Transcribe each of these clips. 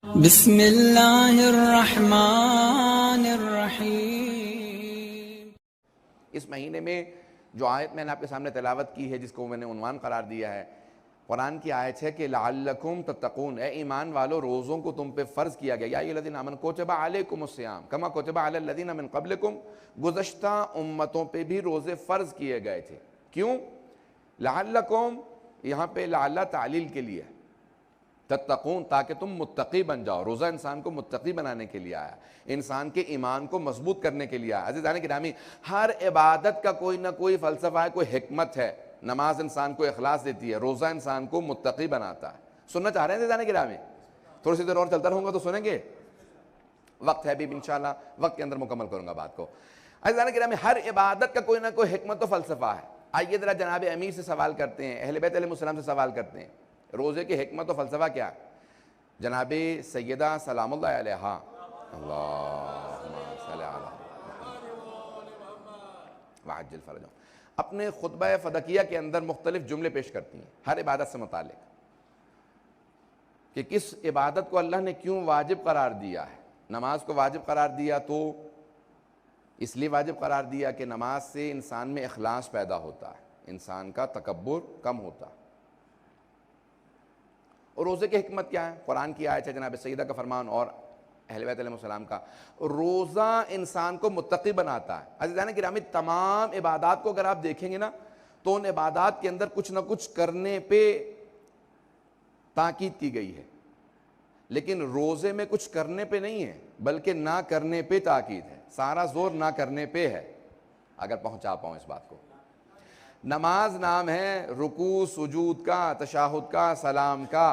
بسم اللہ الرحمن الرحیم۔ اس مہینے میں جو آیت میں نے آپ کے سامنے تلاوت کی ہے، جس کو میں نے عنوان قرار دیا ہے، قرآن کی آیت ہے کہ لعلکم تتقون، اے ایمان والو روزوں کو تم پہ فرض کیا گیا، یا ایھا الذین آمنوا کتب علیکم الصیام کما کتب علی الذین من قبلکم، گزشتہ امتوں پہ بھی روزے فرض کیے گئے تھے۔ کیوں؟ لعلکم، یہاں پہ لعل تعلیل کے لیے، تتقون تاکہ تم متقی بن جاؤ۔ روزہ انسان کو متقی بنانے کے لیے آیا، انسان کے ایمان کو مضبوط کرنے کے لیے آیا۔ عزیزان گرامی، ہر عبادت کا کوئی نہ کوئی فلسفہ ہے، کوئی حکمت ہے۔ نماز انسان کو اخلاص دیتی ہے، روزہ انسان کو متقی بناتا ہے۔ سننا چاہ رہے ہیں عزیزان گرامی؟ تھوڑی سی دیر اور چلتا رہوں گا تو سنیں گے؟ وقت ہے ابھی، انشاءاللہ وقت کے اندر مکمل کروں گا بات کو۔ عزیزان گرامی، ہر عبادت کا کوئی نہ کوئی حکمت و فلسفہ ہے۔ آئیے ذرا جناب امیر سے سوال کرتے ہیں، اہل بیت علیہ السلام سے سوال کرتے ہیں، روزے کی حکمت و فلسفہ کیا؟ جناب سیدہ سلام اللہ علیہا، اللہم صلی علی محمد وعجل فرجہم، اپنے خطبہ فدقیہ کے اندر مختلف جملے پیش کرتی ہیں ہر عبادت سے متعلق، کہ کس عبادت کو اللہ نے کیوں واجب قرار دیا ہے۔ نماز کو واجب قرار دیا تو اس لیے واجب قرار دیا کہ نماز سے انسان میں اخلاص پیدا ہوتا ہے، انسان کا تکبر کم ہوتا ہے۔ اور روزے کی حکمت کیا ہے؟ قرآن کی آیت ہے، جناب سیدہ کا فرمان اور اہل بیت علیہ السلام کا، روزہ انسان کو متقی بناتا ہے۔ عزیزان گرامی، تمام عبادات کو اگر آپ دیکھیں گے نا تو ان عبادات کے اندر کچھ نہ کچھ کرنے پہ تاکید کی گئی ہے، لیکن روزے میں کچھ کرنے پہ نہیں ہے بلکہ نہ کرنے پہ تاکید ہے۔ سارا زور نہ کرنے پہ ہے، اگر پہنچا پاؤں اس بات کو۔ نماز نام ہے رکوع سجود کا، تشہد کا، سلام کا،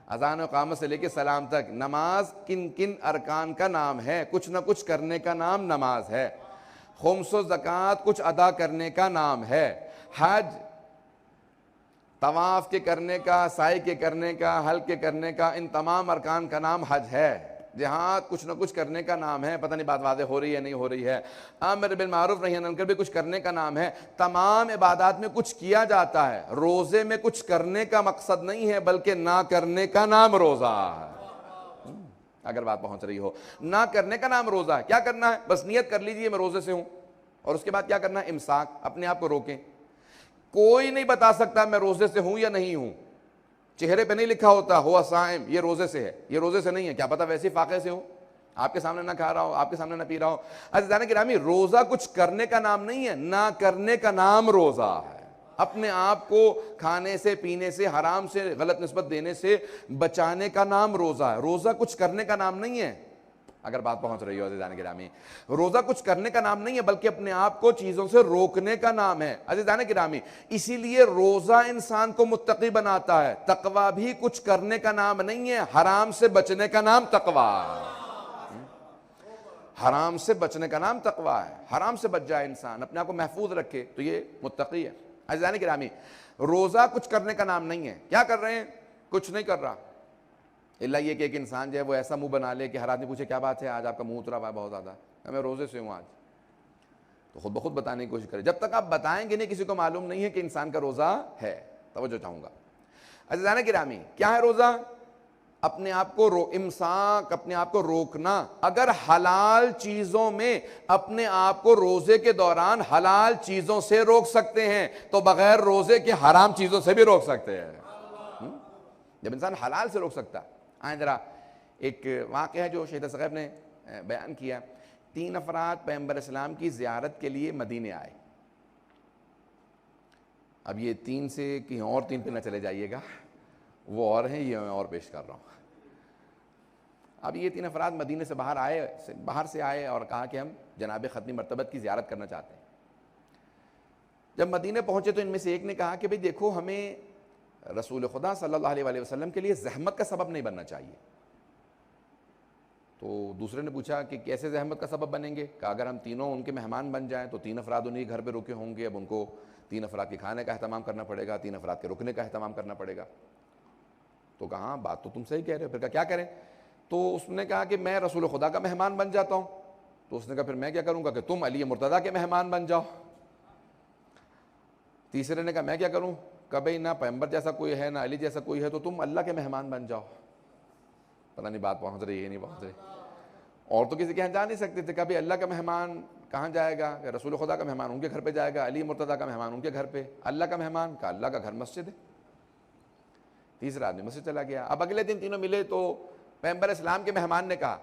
اذان و اقامت سے لے کے سلام تک۔ نماز کن کن ارکان کا نام ہے، کچھ نہ کچھ کرنے کا نام نماز ہے۔ خمس و زکوٰۃ کچھ ادا کرنے کا نام ہے۔ حج طواف کے کرنے کا، سعی کے کرنے کا، حلق کے کرنے کا، ان تمام ارکان کا نام حج ہے۔ جہاد کچھ نہ کچھ کرنے کا نام ہے، پتہ نہیں بات واضح ہو رہی ہے نہیں ہو رہی ہے۔ امر بالمعروف نہی عن المنکر بھی کچھ کرنے کا نام ہے۔ تمام عبادات میں کچھ کیا جاتا ہے، روزے میں کچھ کرنے کا مقصد نہیں ہے بلکہ نہ کرنے کا نام روزہ ہے۔ اگر بات پہنچ رہی ہو، نہ کرنے کا نام روزہ ہے۔ کیا کرنا ہے؟ بس نیت کر لیجئے میں روزے سے ہوں، اور اس کے بعد کیا کرنا ہے؟ امساک، اپنے آپ کو روکیں۔ کوئی نہیں بتا سکتا میں روزے سے ہوں یا نہیں ہوں، چہرے پہ نہیں لکھا ہوتا ہوا صائم، یہ روزے سے ہے، یہ روزے سے نہیں ہے، کیا پتہ ویسے ہی فاقے سے ہو، آپ کے سامنے نہ کھا رہا ہو، آپ کے سامنے نہ پی رہا ہو۔ عزیزان گرامی، روزہ کچھ کرنے کا نام نہیں ہے، نہ کرنے کا نام روزہ ہے۔ اپنے آپ کو کھانے سے، پینے سے، حرام سے، غلط نسبت دینے سے بچانے کا نام روزہ ہے۔ روزہ کچھ کرنے کا نام نہیں ہے، اگر بات پہنچ رہی ہو عزیزان گرامی۔ روزہ کچھ کرنے کا نام نہیں ہے بلکہ اپنے آپ کو چیزوں سے روکنے کا نام ہے عزیزان گرامی۔ اسی لیے روزہ انسان کو متقی بناتا ہے۔ تقویٰ بھی کچھ کرنے کا نام نہیں ہے، حرام سے بچنے کا نام تقویٰ ہے۔ حرام سے بچنے کا نام تقویٰ ہے۔ حرام سے بچ جائے انسان، اپنے آپ کو محفوظ رکھے تو یہ متقی ہے۔ عزیزان گرامی، روزہ کچھ کرنے کا نام نہیں ہے۔ کیا کر رہے ہیں؟ کچھ نہیں کر رہا، اللہ یہ کہ ایک انسان جو ہے وہ ایسا منہ بنا لے کہ ہر آدمی پوچھے کیا بات ہے آج آپ کا منہ اترا ہوا ہے بہت زیادہ، میں روزے سے ہوں آج، تو خود بخود بتانے کی کوشش کرے۔ جب تک آپ بتائیں گے نہیں کسی کو معلوم نہیں ہے کہ انسان کا روزہ ہے۔ توجہ چاہوں گا عزیزان گرامی، کیا ہے روزہ؟ اپنے آپ کو امساک، اپنے آپ کو روکنا۔ اگر حلال چیزوں میں اپنے آپ کو روزے کے دوران حلال چیزوں سے روک سکتے ہیں تو بغیر روزے کے حرام چیزوں سے بھی روک سکتے ہیں۔ جب انسان حلال سے روک سکتا ہے۔ آئیں ذرا ایک واقعہ ہے جو شہید ثقیف نے بیان کیا۔ 3 افراد پیغمبر اسلام کی زیارت کے لیے مدینے آئے۔ اب یہ 3 سے کہیں اور 3 پہ نہ چلے جائیے گا، وہ اور ہیں، یہ میں اور پیش کر رہا ہوں۔ اب یہ 3 افراد مدینے سے باہر سے آئے اور کہا کہ ہم جناب ختمی مرتبت کی زیارت کرنا چاہتے ہیں۔ جب مدینے پہنچے تو ان میں سے ایک نے کہا کہ بھئی دیکھو، ہمیں رسول خدا صلی اللہ علیہ وسلم کے لیے زحمت کا سبب نہیں بننا چاہیے۔ تو دوسرے نے پوچھا کہ کیسے زحمت کا سبب بنیں گے؟ کہ اگر ہم تینوں ان کے مہمان بن جائیں تو 3 افراد انہیں گھر پہ رکے ہوں گے، اب ان کو 3 افراد کے کھانے کا اہتمام کرنا پڑے گا، 3 افراد کے رکنے کا اہتمام کرنا پڑے گا۔ تو کہا بات تو تم صحیح کہہ رہے ہو، پھر کیا کریں؟ تو اس نے کہا کہ میں رسول خدا کا مہمان بن جاتا ہوں۔ تو اس نے کہا پھر میں کیا کروں گا؟ کہ تم علی مرتضیٰ کے مہمان بن جاؤ۔ تیسرے نے کہا میں کیا کروں؟ کہ بھئی نہ پیغمبر جیسا کوئی ہے نہ علی جیسا کوئی ہے، تو تم اللہ کے مہمان بن جاؤ۔ پتہ نہیں بات پہنچ رہی ہے نہیں پہنچ رہی. اور تو کسی کے یہاں جا نہیں سکتے تھے. کبھی اللہ کا مہمان کہاں جائے گا؟ کہ رسول خدا کا مہمان ان کے گھر پہ جائے گا, علی مرتضیٰ کا مہمان ان کے گھر پہ. اللہ کا مہمان کا اللہ کا گھر مسجد ہے. تیسرا آدمی مسجد چلا گیا. اب اگلے دن تینوں ملے تو پیغمبر اسلام کے مہمان نے کہا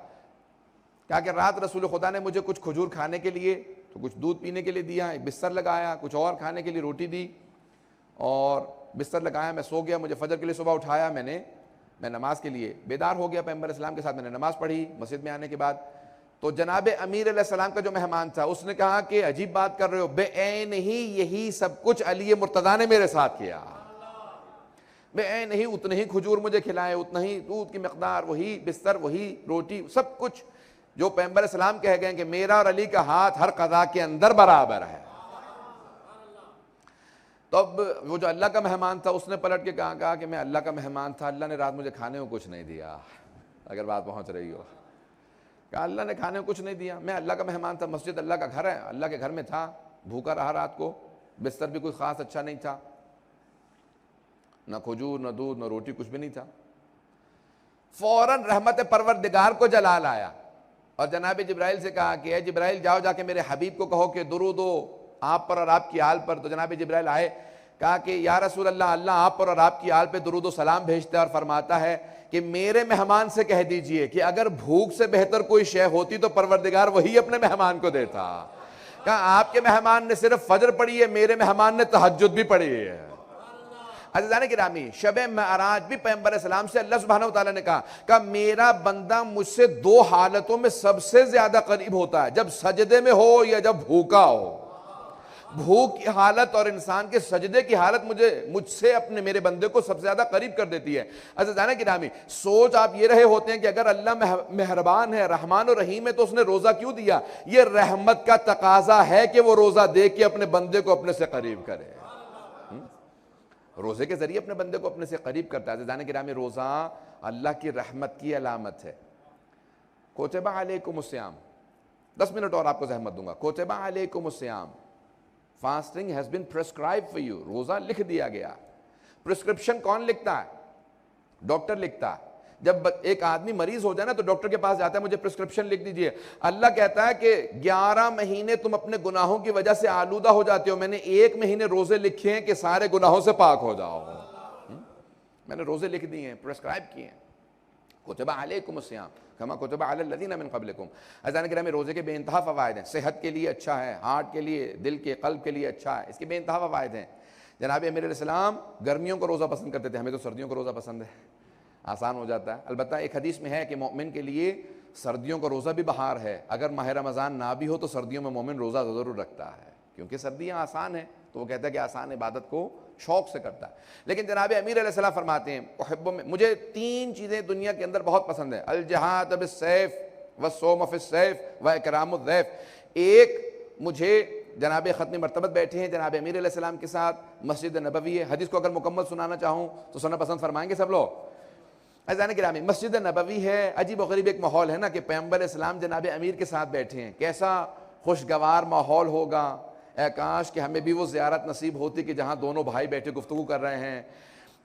کہ رات رسول خدا نے مجھے کچھ کھجور کھانے کے لیے, تو کچھ دودھ پینے کے لیے دیا, ایک بستر لگایا, کچھ اور کھانے کے لیے روٹی دی, اور بستر لگایا, میں سو گیا. مجھے فجر کے لیے صبح اٹھایا, میں نماز کے لیے بیدار ہو گیا. پیغمبر اسلام کے ساتھ میں نے نماز پڑھی. مسجد میں آنے کے بعد تو جناب امیر علیہ السلام کا جو مہمان تھا اس نے کہا کہ عجیب بات کر رہے ہو, بے عین ہی یہی سب کچھ علی مرتضیٰ نے میرے ساتھ کیا. بے عین ہی اتنے ہی کھجور مجھے کھلائے, اتنا ہی دودھ کی مقدار, وہی بستر, وہی روٹی, سب کچھ جو پیغمبر اسلام کہہ گئے کہ میرا اور علی کا ہاتھ ہر قضا کے اندر برابر ہے. تو اب وہ جو اللہ کا مہمان تھا اس نے پلٹ کے کہا کہ میں اللہ کا مہمان تھا, اللہ نے رات مجھے کھانے کو کچھ نہیں دیا. اگر بات پہنچ رہی ہو, کہا اللہ نے کھانے کو کچھ نہیں دیا, میں اللہ کا مہمان تھا, مسجد اللہ کا گھر ہے, اللہ کے گھر میں تھا, بھوکا رہا رات کو, بستر بھی کوئی خاص اچھا نہیں تھا, نہ کھجور, نہ دودھ, نہ روٹی, کچھ بھی نہیں تھا. فوراً رحمت پروردگار کو جلال آیا اور جناب جبرائیل سے کہا کہ اے جبرائیل جاؤ جا کے میرے حبیب کو کہو کہ درود ہو آپ پر اور آپ کی آل پر. تو جناب جبرائیل آئے, کہا کہ یا رسول اللہ, اللہ آپ پر اور آپ کی آل پہ درود و سلام بھیجتا ہے اور فرماتا ہے کہ میرے مہمان سے کہہ دیجئے کہ اگر بھوک سے بہتر کوئی شے ہوتی تو پروردگار وہی اپنے مہمان کو دیتا. کہا آپ کے مہمان نے صرف فجر پڑھی ہے, میرے مہمان نے تہجد بھی پڑھی ہے. عزیزان گرامی, شب معراج بھی پیغمبر اسلام سے اللہ سبحانہ وتعالی نے کہا میرا بندہ مجھ سے دو حالتوں میں سب سے زیادہ قریب ہوتا ہے, جب سجدے میں ہو یا جب بھوکا ہو. بھوک کی حالت اور انسان کے سجدے کی حالت مجھ سے اپنے میرے بندے کو سب سے زیادہ قریب کر دیتی ہے. عزیزان گرامی, سوچ آپ یہ رہے ہوتے ہیں کہ اگر اللہ مہربان ہے, رحمان و رحیم ہے, تو اس نے روزہ کیوں دیا؟ یہ رحمت کا تقاضا ہے کہ وہ روزہ دے کے اپنے بندے کو اپنے سے قریب کرے. روزے کے ذریعے اپنے بندے کو اپنے سے قریب کرتا ہے. عزیزان گرامی, روزہ اللہ کی رحمت کی علامت ہے. کتب علیکم الصیام, 10 منٹ اور آپ کو زحمت دوں گا. کتب علیکم الصیام, fasting has been prescribed for you. روزہ لکھ دیا گیا. پرسکرپشن کون لکھتا ہے؟ ڈاکٹر لکھتا ہے. جب ایک آدمی مریض ہو جائے نا تو ڈاکٹر کے پاس جاتا ہے, مجھے پرسکرپشن لکھ دیجئے. اللہ کہتا ہے کہ 11 مہینے تم اپنے گناہوں کی وجہ سے آلودہ ہو جاتے ہو, میں نے 1 مہینے روزے لکھے ہیں کہ سارے گناہوں سے پاک ہو جاؤ. میں نے روزے لکھ دیے ہیں, پرسکرائب کیے ہیں. کتب علیکم الصیام کما کتب علی الذین من قبلکم. عزیزان کرام, روزے کے بے انتہا فوائد ہیں. صحت کے لیے اچھا ہے, ہارٹ کے لیے, دل کے, قلب کے لیے اچھا ہے. اس کے بے انتہا فوائد ہیں. جناب امیر علیہ السلام گرمیوں کو روزہ پسند کرتے تھے, ہمیں تو سردیوں کو روزہ پسند ہے, آسان ہو جاتا ہے. البتہ ایک حدیث میں ہے کہ مومن کے لیے سردیوں کا روزہ بھی بہار ہے. اگر ماہ رمضان نہ بھی ہو تو سردیوں میں مومن روزہ ضرور رکھتا ہے, کیونکہ سردیاں آسان ہیں, تو وہ کہتا ہے کہ آسان عبادت کو شوق سے کرتا ہے. لیکن جناب امیر علیہ السلام فرماتے ہیں مجھے 3 چیزیں دنیا کے اندر بہت پسند ہیں, الجہاد بالسیف والصوم فی السیف واکرام الضیف. ایک, مجھے جناب ختم مرتبت بیٹھے ہیں جناب امیر علیہ السلام کے ساتھ, مسجد نبوی ہے. حدیث کو اگر مکمل سنانا چاہوں تو سننا پسند فرمائیں گے سب لوگ. عزیزان گرامی, مسجد نبوی ہے, عجیب و غریب ایک ماحول ہے نا کہ پیغمبر اسلام جناب امیر کے ساتھ بیٹھے ہیں. کیسا خوشگوار ماحول ہوگا. اے کاش کہ ہمیں بھی وہ زیارت نصیب ہوتی کہ جہاں دونوں بھائی بیٹھے گفتگو کر رہے ہیں.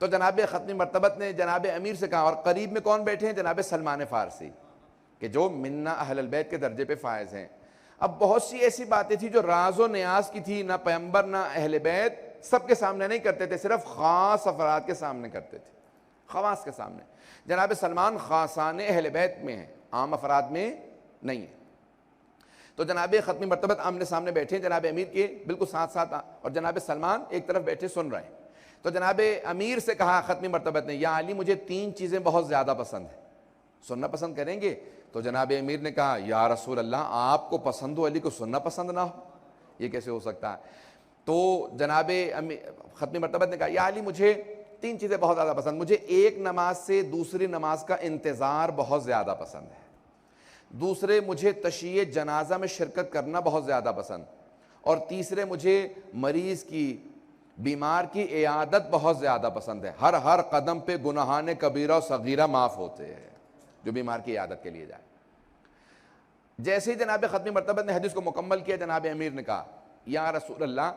تو جناب ختم مرتبت نے جناب امیر سے کہا, اور قریب میں کون بیٹھے ہیں؟ جناب سلمان فارسی, کہ جو منا اہل البیت کے درجے پہ فائز ہیں. اب بہت سی ایسی باتیں تھیں جو راز و نیاز کی تھی, نہ پیغمبر نہ اہل بیت سب کے سامنے نہیں کرتے تھے, صرف خاص افراد کے سامنے کرتے تھے, خواص کے سامنے. جناب سلمان خاصان اہل بیت میں ہیں, عام افراد میں نہیں ہے. تو جناب ختم مرتبت آمنے سامنے بیٹھے ہیں جناب امیر کے بالکل ساتھ ساتھ, اور جناب سلمان ایک طرف بیٹھے سن رہے ہیں. تو جناب امیر سے کہا ختم مرتبت نے, یا علی مجھے 3 چیزیں بہت زیادہ پسند ہیں, سننا پسند کریں گے؟ تو جناب امیر نے کہا, یا رسول اللہ آپ کو پسند ہو, علی کو سننا پسند نہ ہو, یہ کیسے ہو سکتا ہے؟ تو جناب ختم مرتبت نے کہا, یا علی مجھے 3 چیزیں بہت زیادہ پسند. مجھے ایک نماز سے دوسری نماز کا انتظار بہت زیادہ پسند ہے. دوسرے, مجھے تشییع جنازہ میں شرکت کرنا بہت زیادہ پسند. اور تیسرے, مجھے مریض کی, بیمار کی عیادت بہت زیادہ پسند ہے. ہر قدم پہ گناہان کبیرہ و صغیرہ معاف ہوتے ہیں جو بیمار کی عیادت کے لیے جائے. جیسے ہی جناب ختم مرتبت نے حدیث کو مکمل کیا, جناب امیر نے کہا, یا رسول اللہ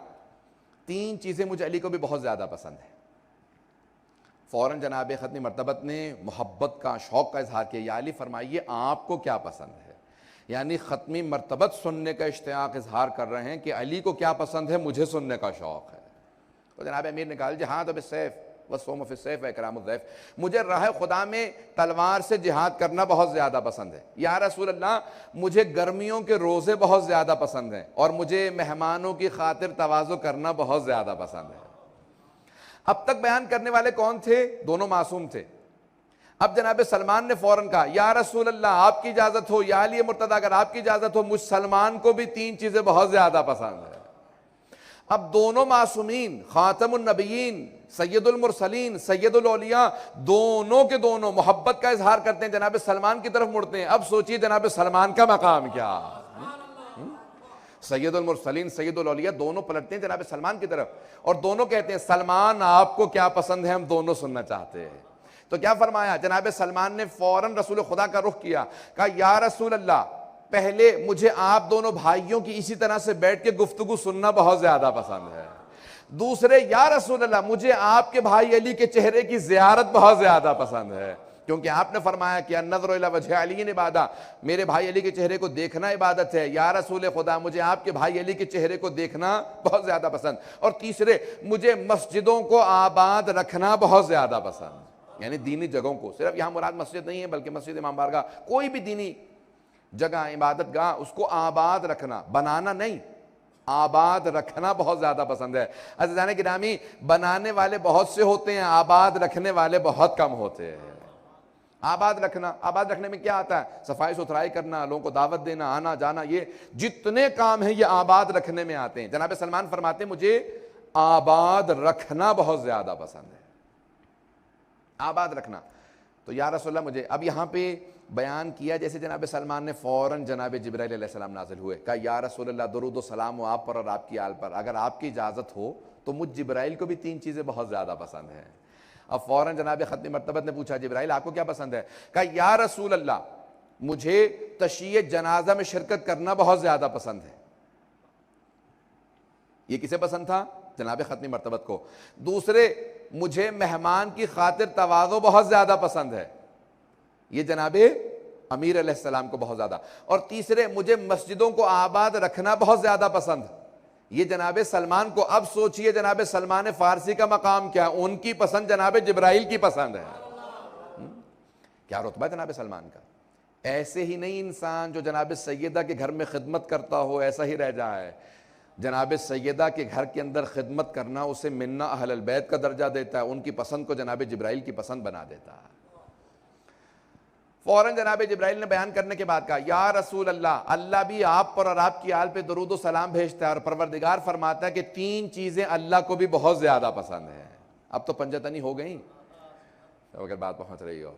3 چیزیں مجھے علی کو بھی بہت زیادہ پسند ہیں. فوراً جناب ختمی مرتبت نے محبت کا، شوق کا اظہار کیا، یا علی فرمائیے آپ کو کیا پسند ہے؟ یعنی ختمی مرتبت سننے کا اشتیاق اظہار کر رہے ہیں کہ علی کو کیا پسند ہے، مجھے سننے کا شوق ہے۔ تو جناب امیر نے کہا جہاد بالسیف والصوم فی السیف واکرام الضیف، مجھے راہ خدا میں تلوار سے جہاد کرنا بہت زیادہ پسند ہے۔ یا رسول اللہ مجھے گرمیوں کے روزے بہت زیادہ پسند ہیں، اور مجھے مہمانوں کی خاطر تواضع کرنا بہت زیادہ پسند ہے۔ اب تک بیان کرنے والے کون تھے؟ دونوں معصوم تھے۔ اب جناب سلمان نے فوراً کہا یا رسول اللہ آپ کی اجازت ہو، یا علی مرتضیٰ اگر آپ کی اجازت ہو، مجھ سلمان کو بھی 3 چیزیں بہت زیادہ پسند ہے۔ اب دونوں معصومین، خاتم النبیین، سید المرسلین، سید الاولیاء، دونوں کے دونوں محبت کا اظہار کرتے ہیں، جناب سلمان کی طرف مڑتے ہیں۔ اب سوچئے جناب سلمان کا مقام کیا؟ سید المرسلین، سید الاولیاء دونوں پلٹتے ہیں جناب سلمان کی طرف، اور دونوں کہتے ہیں سلمان آپ کو کیا پسند ہے، ہم دونوں سننا چاہتے ہیں۔ تو کیا فرمایا؟ جناب سلمان نے فوراً رسول خدا کا رخ کیا، کہا یا رسول اللہ پہلے مجھے آپ دونوں بھائیوں کی اسی طرح سے بیٹھ کے گفتگو سننا بہت زیادہ پسند ہے۔ دوسرے یا رسول اللہ مجھے آپ کے بھائی علی کے چہرے کی زیارت بہت زیادہ پسند ہے، کیونکہ آپ نے فرمایا کہ النظر الی وجہ علی عبادہ، میرے بھائی علی کے چہرے کو دیکھنا عبادت ہے۔ یا رسول خدا مجھے آپ کے بھائی علی کے چہرے کو دیکھنا بہت زیادہ پسند۔ اور تیسرے مجھے مسجدوں کو آباد رکھنا بہت زیادہ پسند، یعنی دینی جگہوں کو، صرف یہاں مراد مسجد نہیں ہے بلکہ مسجد امام بارگاہ، کوئی بھی دینی جگہ عبادت گاہ اس کو آباد رکھنا، بنانا نہیں، آباد رکھنا بہت زیادہ پسند ہے۔ عزیزان گرامی بنانے والے بہت سے ہوتے ہیں، آباد رکھنے والے بہت کم ہوتے ہیں۔ آباد رکھنا، آباد رکھنے میں کیا آتا ہے؟ صفائی ستھرائی کرنا، لوگوں کو دعوت دینا، آنا جانا، یہ جتنے کام ہیں یہ آباد رکھنے میں آتے ہیں۔ جناب سلمان فرماتے ہیں مجھے آباد رکھنا بہت زیادہ پسند ہے، آباد رکھنا۔ تو یا رسول اللہ مجھے، اب یہاں پہ بیان کیا جیسے جناب سلمان نے فوراً جناب جبرائیل علیہ السلام نازل ہوئے، کہا یا رسول اللہ درود و سلام ہو آپ پر اور آپ کی آل پر، اگر آپ کی اجازت ہو تو مجھ جبرائیل کو بھی 3 چیزیں بہت زیادہ پسند ہیں۔ اب فوراً جناب ختم مرتبت نے پوچھا جبرائیل آپ کو کیا پسند ہے؟ کہا یا رسول اللہ مجھے تشییع جنازہ میں شرکت کرنا بہت زیادہ پسند ہے۔ یہ کسے پسند تھا؟ جناب ختم مرتبت کو۔ دوسرے مجھے مہمان کی خاطر تواضع بہت زیادہ پسند ہے، یہ جناب امیر علیہ السلام کو بہت زیادہ۔ اور تیسرے مجھے مسجدوں کو آباد رکھنا بہت زیادہ پسند، یہ جناب سلمان کو۔ اب سوچئے جناب سلمان فارسی کا مقام کیا ہے، ان کی پسند جناب جبرائیل کی پسند ہے۔ کیا رتبہ ہے جناب سلمان کا؟ ایسے ہی نہیں انسان جو جناب سیدہ کے گھر میں خدمت کرتا ہو ایسا ہی رہ جائے، جناب سیدہ کے گھر کے اندر خدمت کرنا اسے منا اہل البیت کا درجہ دیتا ہے، ان کی پسند کو جناب جبرائیل کی پسند بنا دیتا ہے۔ فوراً جناب جبرائیل نے بیان کرنے کے بعد کہا یا رسول اللہ اللہ بھی آپ پر اور آپ کی آل پہ درود و سلام بھیجتا ہے، اور پروردگار فرماتا ہے کہ 3 چیزیں اللہ کو بھی بہت زیادہ پسند ہیں۔ اب تو پنجتنی ہو گئیں اگر بات پہنچ رہی ہو۔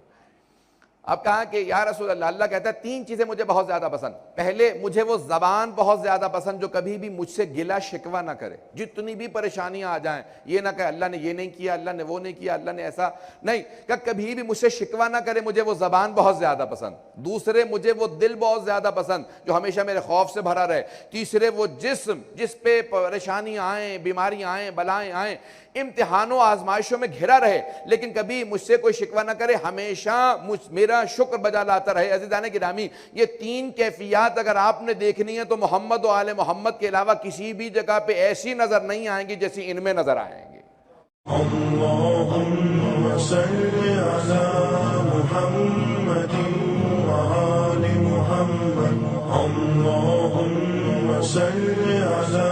اب کہا کہ یا رسول اللہ اللہ کہتا ہے 3 چیزیں مجھے بہت زیادہ پسند۔ پہلے مجھے وہ زبان بہت زیادہ پسند جو کبھی بھی مجھ سے گلہ شکوہ نہ کرے، جتنی بھی پریشانیاں آ جائیں یہ نہ کہے اللہ نے یہ نہیں کیا، اللہ نے وہ نہیں کیا، اللہ نے ایسا نہیں، کہ کبھی بھی مجھ سے شکوہ نہ کرے، مجھے وہ زبان بہت زیادہ پسند۔ دوسرے مجھے وہ دل بہت زیادہ پسند جو ہمیشہ میرے خوف سے بھرا رہے۔ تیسرے وہ جسم جس پہ پریشانیاں آئیں، بیماریاں آئیں، بلائیں آئیں، امتحانوں آزمائشوں میں گھرا رہے لیکن کبھی مجھ سے کوئی شکوہ نہ کرے، ہمیشہ میرا شکر بجا لاتا رہے۔ عزیزان گرامی یہ 3 کیفیات اگر آپ نے دیکھنی ہے تو محمد و آل محمد کے علاوہ کسی بھی جگہ پہ ایسی نظر نہیں آئیں گی جیسی ان میں نظر آئیں گی۔ اللہم صلی علی محمد و آل محمد، اللہم صلی علی